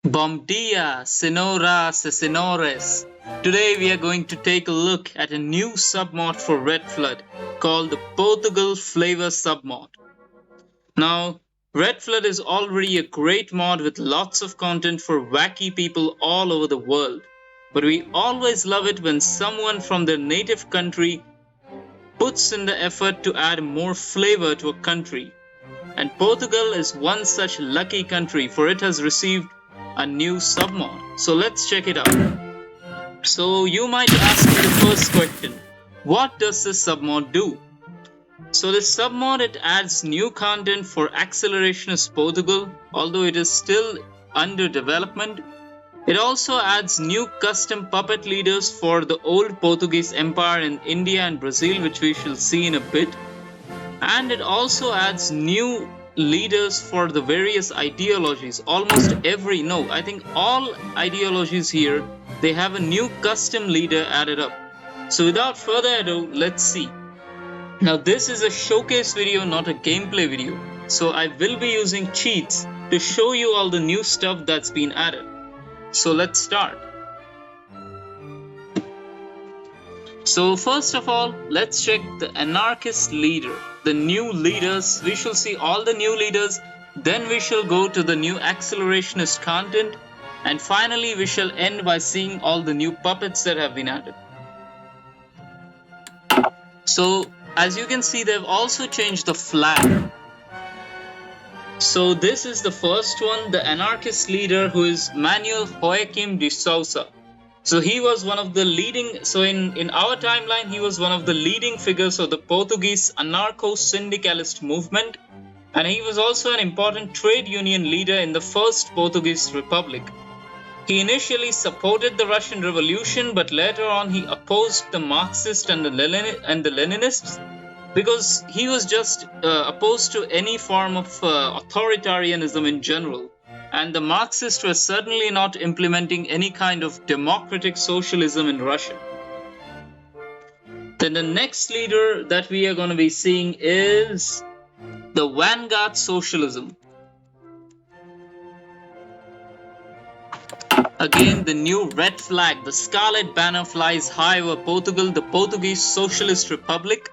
Bom dia, senoras e senores. Today we are going to take a look at a new submod for Red Flood called the Portugal Flavour submod. Now, Red Flood is already a great mod with lots of content for wacky people all over the world. But we always love it when someone from their native country puts in the effort to add more flavor to a country. And Portugal is one such lucky country, for it has received a new submod. So let's check it out. So you might ask me the first question, what does this submod do? So this submod, it adds new content for accelerationist Portugal, although it is still under development. It also adds new custom puppet leaders for the old Portuguese Empire in India and Brazil, which we shall see in a bit. And it also adds new leaders for the various ideologies. Almost I think all ideologies here, they have a new custom leader added up. So without further ado, let's see. Now this is a showcase video, not a gameplay video. So I will be using cheats to show you all the new stuff that's been added. So let's start. So first of all, let's check the anarchist leader, the new leaders. We shall see all the new leaders, then we shall go to the new accelerationist content, and finally we shall end by seeing all the new puppets that have been added. So as you can see, they've also changed the flag. So this is the first one, the anarchist leader, who is Manuel de Sousa. So he was one of the leading, so in our timeline, he was one of the leading figures of the Portuguese anarcho-syndicalist movement, and he was also an important trade union leader in the First Portuguese Republic. He initially supported the Russian Revolution, but later on he opposed the Marxists and the Leninists, because he was just opposed to any form of authoritarianism in general. And the Marxists were certainly not implementing any kind of democratic socialism in Russia. Then the next leader that we are going to be seeing is the Vanguard Socialism. Again, the new red flag, the scarlet banner flies high over Portugal, the Portuguese Socialist Republic.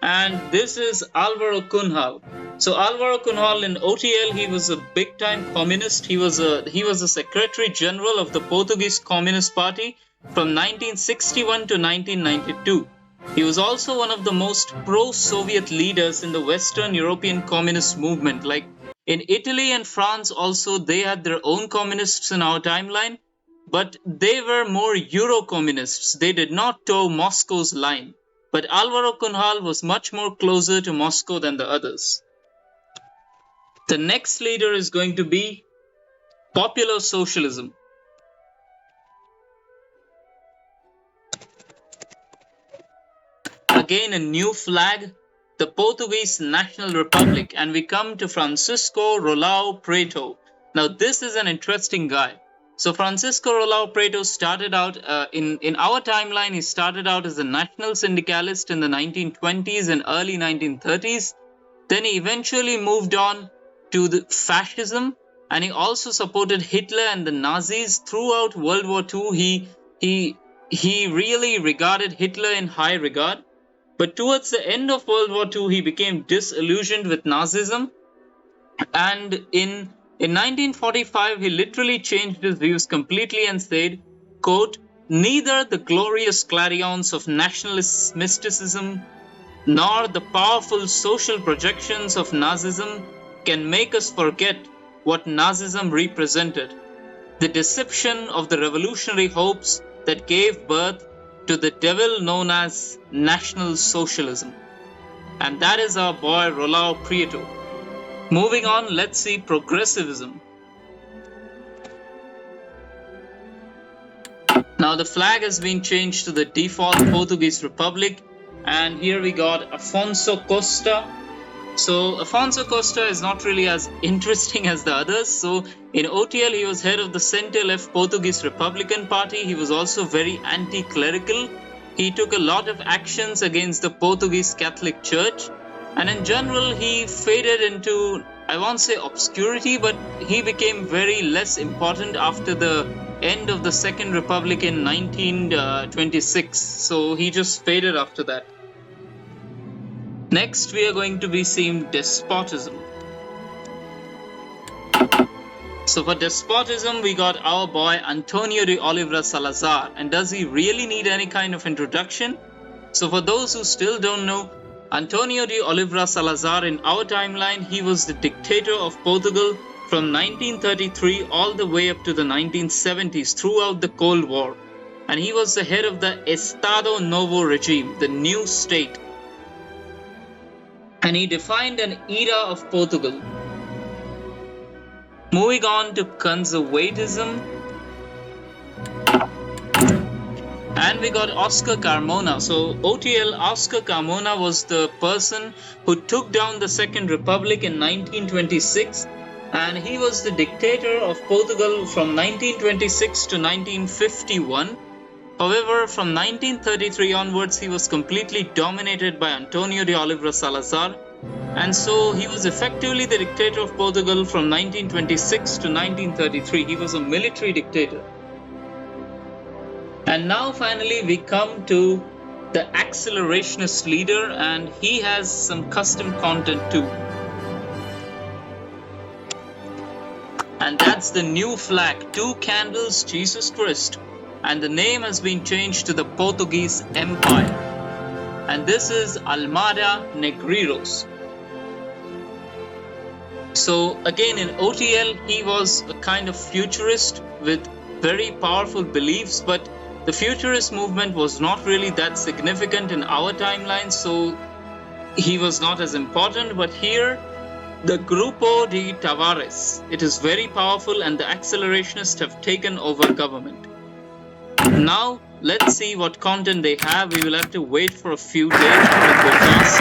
And this is Álvaro Cunhal. So Álvaro Cunhal in OTL, he was a big-time communist. He was a Secretary General of the Portuguese Communist Party from 1961 to 1992. He was also one of the most pro-Soviet leaders in the Western European communist movement. Like in Italy and France also, they had their own communists in our timeline, but they were more Euro-communists. They did not toe Moscow's line. But Álvaro Cunhal was much more closer to Moscow than the others. The next leader is going to be Popular Socialism. Again, a new flag, the Portuguese National Republic, and we come to Francisco Rolau Preto. Now, this is an interesting guy. So Francisco Rolau Preto started out in our timeline. He started out as a national syndicalist in the 1920s and early 1930s. Then he eventually moved on to the fascism, and he also supported Hitler and the Nazis throughout World War II. He really regarded Hitler in high regard. But towards the end of World War II, he became disillusioned with Nazism, and in 1945, he literally changed his views completely and said, quote, "Neither the glorious clarions of nationalist mysticism nor the powerful social projections of Nazism can make us forget what Nazism represented, the deception of the revolutionary hopes that gave birth to the devil known as National Socialism." And that is our boy Rolau Prieto. Moving on, let's see progressivism. Now the flag has been changed to the default Portuguese Republic, and here we got Alfonso Costa. So Alfonso Costa is not really as interesting as the others. So in OTL, he was head of the center-left Portuguese Republican Party. He was also very anti-clerical. He took a lot of actions against the Portuguese Catholic Church. And in general, he faded into I won't say obscurity, but he became very less important after the end of the Second Republic in 1926. So he just faded after that. Next, we are going to be seeing despotism. So for despotism, we got our boy Antonio de Oliveira Salazar. And does he really need any kind of introduction? So for those who still don't know, Antonio de Oliveira Salazar, in our timeline, he was the dictator of Portugal from 1933 all the way up to the 1970s throughout the Cold War. And he was the head of the Estado Novo regime, the new state. And he defined an era of Portugal. Moving on to conservatism. And we got Oscar Carmona. So OTL, Oscar Carmona was the person who took down the Second Republic in 1926. And he was the dictator of Portugal from 1926 to 1951. However, from 1933 onwards, he was completely dominated by Antonio de Oliveira Salazar. And so he was effectively the dictator of Portugal from 1926 to 1933. He was a military dictator. And now finally we come to the accelerationist leader, and he has some custom content too. And that's the new flag, 2 candles, Jesus Christ. And the name has been changed to the Portuguese Empire. And this is Almada Negreiros. So again, in OTL, he was a kind of futurist with very powerful beliefs, but the futurist movement was not really that significant in our timeline, so he was not as important. But here, the Grupo de Tavares, it is very powerful, and the accelerationists have taken over government. Now, let's see what content they have. We will have to wait for a few days for it to pass.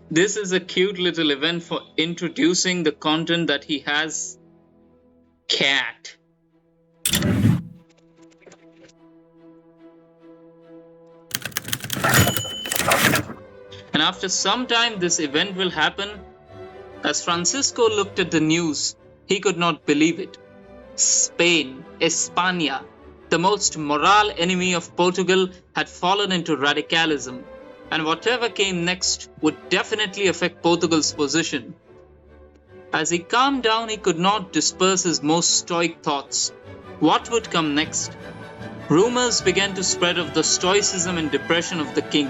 This is a cute little event for introducing the content that he has. Cat. And after some time, this event will happen. As Francisco looked at the news, he could not believe it. Spain, España, the most morale enemy of Portugal, had fallen into radicalism, and whatever came next would definitely affect Portugal's position. As he calmed down, he could not disperse his most stoic thoughts. What would come next? Rumors began to spread of the stoicism and depression of the king.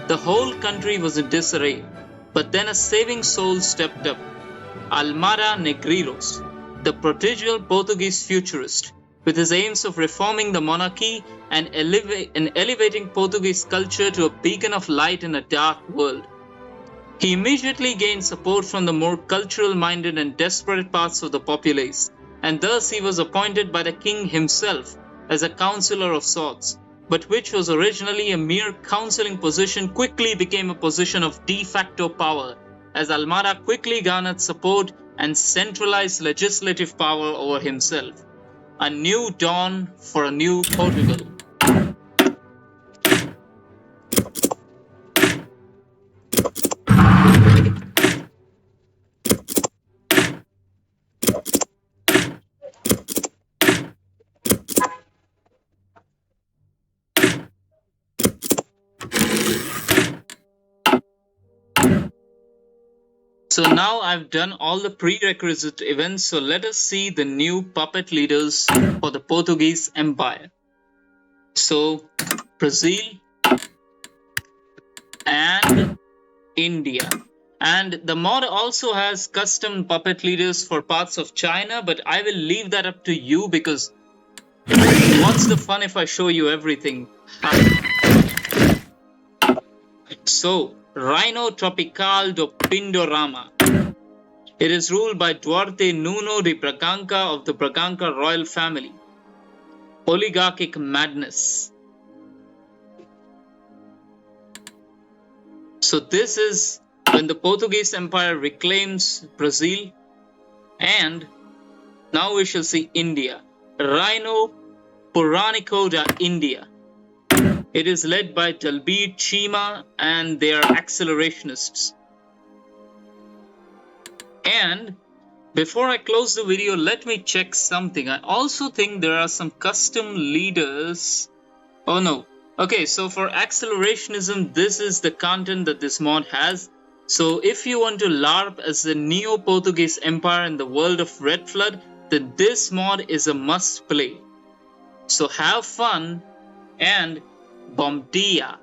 The whole country was in disarray. But then a saving soul stepped up. Almada Negreiros, the prodigal Portuguese futurist, with his aims of reforming the monarchy and elevating Portuguese culture to a beacon of light in a dark world. He immediately gained support from the more cultural-minded and desperate parts of the populace, and thus he was appointed by the king himself as a councillor of sorts, but which was originally a mere counselling position quickly became a position of de facto power, as Almada quickly garnered support and centralized legislative power over himself. A new dawn for a new Portugal. So now I've done all the prerequisite events, so let us see the new puppet leaders for the Portuguese Empire. So Brazil and India. And the mod also has custom puppet leaders for parts of China, but I will leave that up to you because what's the fun if I show you everything? So, Reino Tropical do Pindorama. It is ruled by Duarte Nuno de Braganca of the Braganca royal family. Oligarchic madness. So this is when the Portuguese Empire reclaims Brazil, and now we shall see India. Reino Puranico da India. It is led by Dalbir Chima and they are accelerationists. And before I close the video, let me check something. I also think there are some custom leaders. Oh no. Okay, so for accelerationism, this is the content that this mod has. So if you want to LARP as the Neo-Portuguese Empire in the world of Red Flood, then this mod is a must play. So have fun and bom dia!